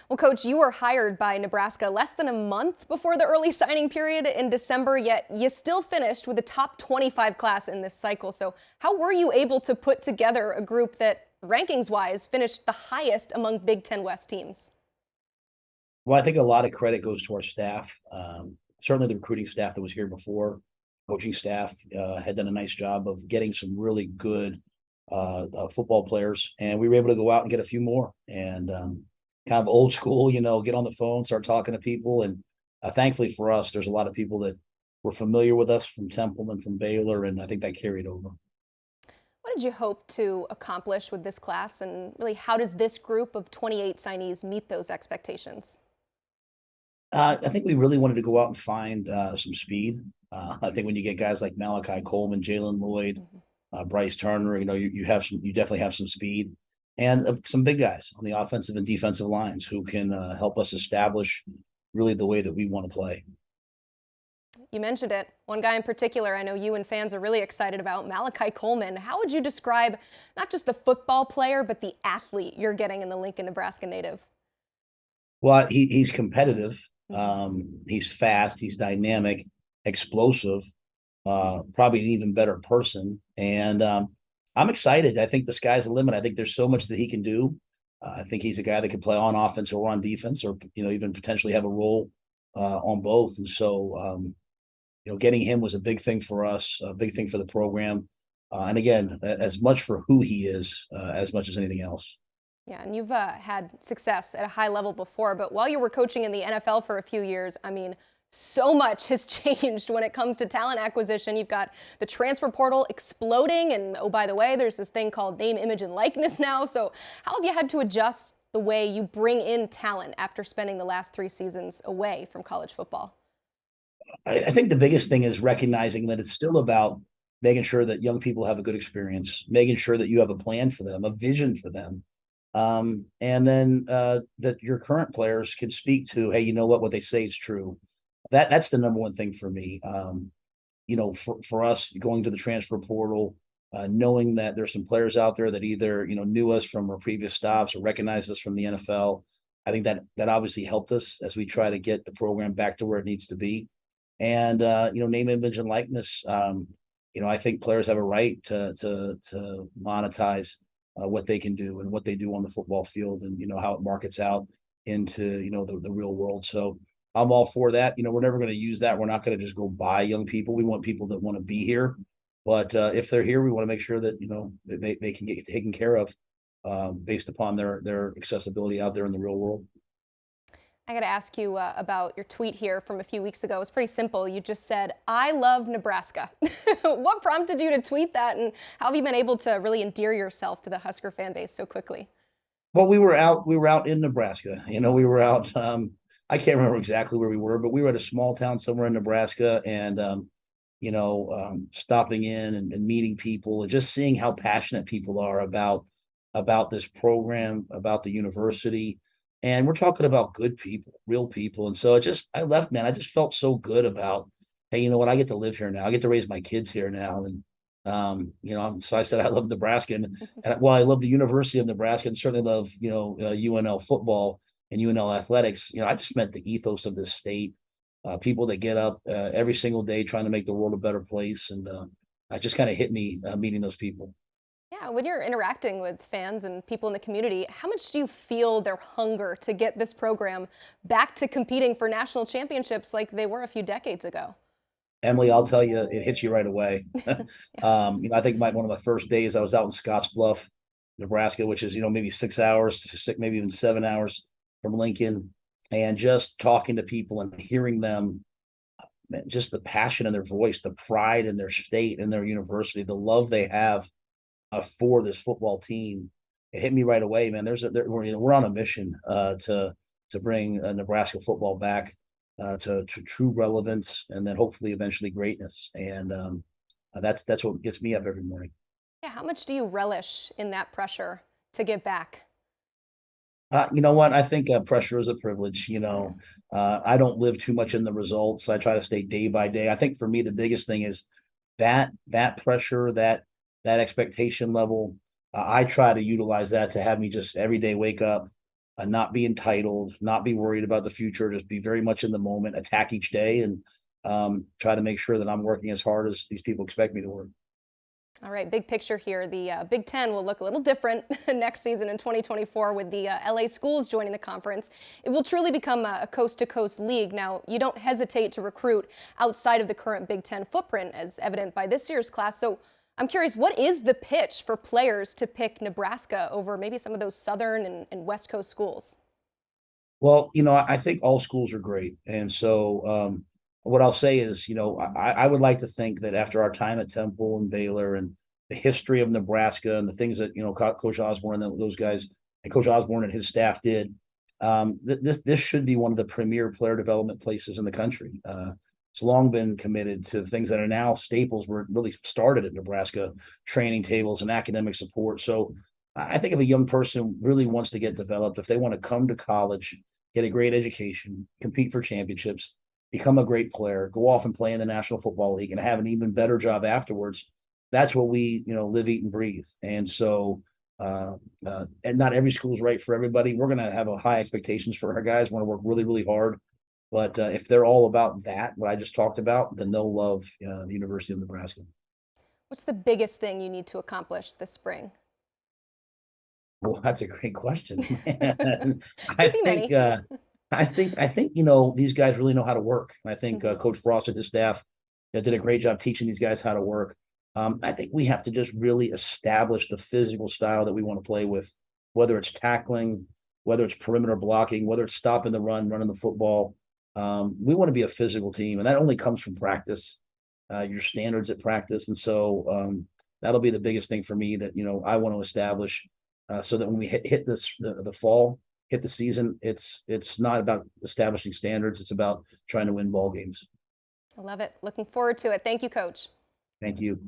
Well, Coach, you were hired by Nebraska less than a month before the early signing period in December, yet you still finished with the top 25 class in this cycle. So how were you able to put together a group that, rankings-wise, finished the highest among Big Ten West teams? Well, I think a lot of credit goes to our staff. Certainly the recruiting staff that was here before, coaching staff had done a nice job of getting some really good football players, and we were able to go out and get a few more. And kind of old school, get on the phone, start talking to people. And thankfully for us, there's a lot of people that were familiar with us from Temple and from Baylor, and I think that carried over. What did you hope to accomplish with this class, and really how does this group of 28 signees meet those expectations? I think we really wanted to go out and find some speed. I think when you get guys like Malachi Coleman, Jalen Lloyd, Mhm. Bryce Turner, you definitely have some speed, and some big guys on the offensive and defensive lines who can help us establish really the way that we want to play. You mentioned it. One guy in particular I know you and fans are really excited about, Malachi Coleman. How would you describe not just the football player, but the athlete you're getting in the Lincoln, Nebraska native? Well, he's competitive. Mhm. He's fast. He's dynamic, explosive. Probably an even better person. And I'm excited. I think the sky's the limit. I think there's so much that he can do. I think he's a guy that can play on offense or on defense, or even potentially have a role on both. And so, getting him was a big thing for us, a big thing for the program. And again, as much for who he is, as much as anything else. Yeah, and you've had success at a high level before, but while you were coaching in the NFL for a few years, I mean, so much has changed when it comes to talent acquisition. You've got the transfer portal exploding, and oh, by the way, there's this thing called name, image, and likeness now. So, how have you had to adjust the way you bring in talent after spending the last 3 seasons away from college football? I think the biggest thing is recognizing that it's still about making sure that young people have a good experience, making sure that you have a plan for them, a vision for them, and then that your current players can speak to, hey, you know what they say is true. That's the number one thing for me. For us going to the transfer portal, knowing that there's some players out there that either knew us from our previous stops or recognized us from the NFL. I think that obviously helped us as we try to get the program back to where it needs to be. And name, image, and likeness. I think players have a right to monetize what they can do and what they do on the football field, and how it markets out into the real world. So I'm all for that. We're never going to use that. We're not going to just go buy young people. We want people that want to be here. But if they're here, we want to make sure that they can get taken care of based upon their accessibility out there in the real world. I got to ask you about your tweet here from a few weeks ago. It's pretty simple. You just said, "I love Nebraska." What prompted you to tweet that, and how have you been able to really endear yourself to the Husker fan base so quickly? Well, we were out in Nebraska. We were out. I can't remember exactly where we were, but we were at a small town somewhere in Nebraska, and stopping in and meeting people and just seeing how passionate people are about this program, about the university. And we're talking about good people, real people. And so I left, man. I just felt so good about, hey, you know what? I get to live here now. I get to raise my kids here now. And, so I said, I love Nebraska. And while I love the University of Nebraska and certainly love, UNL football and UNL athletics, I just meant the ethos of this state, people that get up every single day trying to make the world a better place. And it just kind of hit me meeting those people. Yeah, when you're interacting with fans and people in the community, how much do you feel their hunger to get this program back to competing for national championships like they were a few decades ago? Emily, I'll tell you, it hits you right away. Yeah. I think one of my first days I was out in Scottsbluff, Nebraska, which is maybe 6 hours to six, maybe even 7 hours from Lincoln, and just talking to people and hearing them, man, just the passion in their voice, the pride in their state and their university, the love they have for this football team. It hit me right away, man. We're on a mission to bring Nebraska football back to true relevance, and then hopefully eventually greatness. And that's what gets me up every morning. Yeah, how much do you relish in that pressure to get back? You know what? I think pressure is a privilege. Yeah. I don't live too much in the results. I try to stay day by day. I think for me, the biggest thing is that pressure, that expectation level. I try to utilize that to have me just every day wake up, not be entitled, not be worried about the future, just be very much in the moment, attack each day, and try to make sure that I'm working as hard as these people expect me to work. All right, big picture here. The Big Ten will look a little different next season in 2024 with the LA schools joining the conference. It will truly become a coast-to-coast league. Now, you don't hesitate to recruit outside of the current Big Ten footprint, as evident by this year's class. So I'm curious, what is the pitch for players to pick Nebraska over maybe some of those Southern and West Coast schools? Well, I think all schools are great. And so what I'll say is, I would like to think that after our time at Temple and Baylor and the history of Nebraska and the things that, Coach Osborne and those guys and Coach Osborne and his staff did, this should be one of the premier player development places in the country. It's long been committed to things that are now staples were really started at Nebraska, training tables and academic support. So I think if a young person really wants to get developed, if they want to come to college, get a great education, compete for championships, become a great player, go off and play in the National Football League and have an even better job afterwards, that's what we, live, eat, and breathe. And so, and not every school is right for everybody. We're going to have a high expectations for our guys, want to work really, really hard. But if they're all about that, what I just talked about, then they'll love the University of Nebraska. What's the biggest thing you need to accomplish this spring? Well, that's a great question. I Could be think, many. these guys really know how to work. I think Mhm. Coach Frost and his staff did a great job teaching these guys how to work. I think we have to just really establish the physical style that we want to play with, whether it's tackling, whether it's perimeter blocking, whether it's stopping the run, running the football. We want to be a physical team, and that only comes from practice, your standards at practice. And so that'll be the biggest thing for me that, I want to establish so that when we hit the fall, hit the season, it's not about establishing standards. It's about trying to win ball games. I love it. Looking forward to it. Thank you, Coach. Thank you.